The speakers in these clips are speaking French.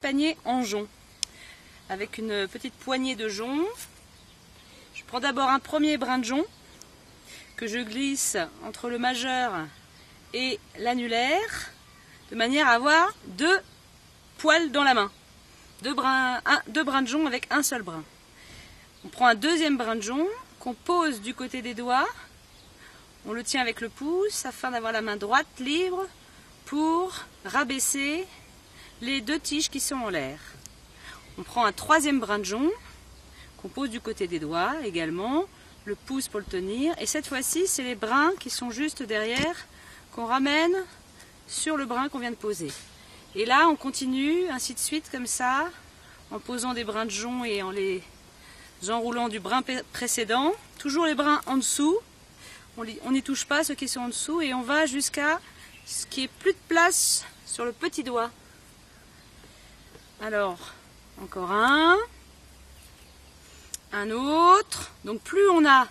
Panier en jonc avec une petite poignée de jonc. Je prends d'abord un premier brin de jonc que je glisse entre le majeur et l'annulaire de manière à avoir deux poils dans la main. Deux brins de jonc avec un seul brin. On prend un deuxième brin de jonc qu'on pose du côté des doigts. On le tient avec le pouce afin d'avoir la main droite libre pour rabaisser les deux tiges qui sont en l'air. On prend un troisième brin de jonc qu'on pose du côté des doigts également, le pouce pour le tenir, et cette fois-ci c'est les brins qui sont juste derrière qu'on ramène sur le brin qu'on vient de poser. Et là on continue ainsi de suite comme ça, en posant des brins de jonc et en les enroulant du brin précédent, toujours les brins en dessous, on n'y touche pas ceux qui sont en dessous, et on va jusqu'à ce qu'il n'y ait plus de place sur le petit doigt. Alors, encore un autre. Donc plus on a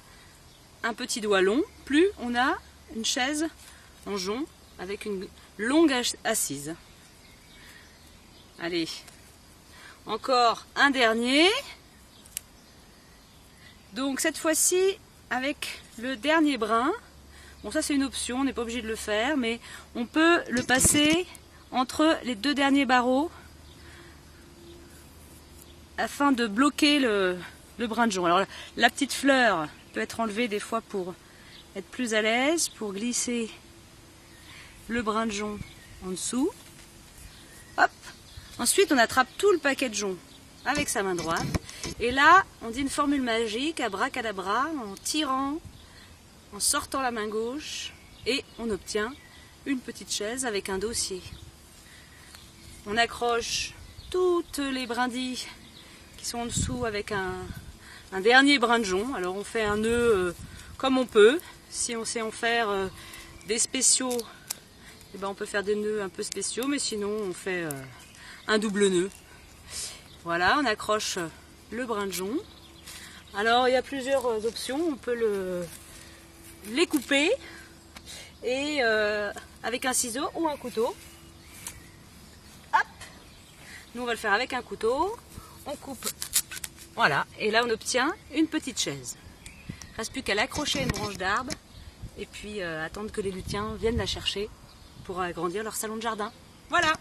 un petit doigt long, plus on a une chaise en jonc avec une longue assise. Allez, encore un dernier. Donc cette fois-ci avec le dernier brin. Bon, ça c'est une option, on n'est pas obligé de le faire, mais on peut le passer entre les deux derniers barreaux afin de bloquer le brin de jonc. Alors la petite fleur peut être enlevée des fois pour être plus à l'aise, pour glisser le brin de jonc en dessous. Hop. Ensuite on attrape tout le paquet de jonc avec sa main droite. Et là on dit une formule magique, abracadabra, en tirant, en sortant la main gauche, et on obtient une petite chaise avec un dossier. On accroche toutes les brindilles qui sont en dessous avec un dernier brin de jonc. Alors on fait un nœud comme on peut. Si on sait en faire des spéciaux, eh ben on peut faire des nœuds un peu spéciaux, mais sinon on fait un double nœud. Voilà, on accroche le brin de jonc. Alors il y a plusieurs options. On peut les couper et avec un ciseau ou un couteau. Hop. Nous on va le faire avec un couteau. On coupe, voilà, et là on obtient une petite chaise. Il ne reste plus qu'à l'accrocher à une branche d'arbre et puis attendre que les luthiens viennent la chercher pour agrandir leur salon de jardin. Voilà!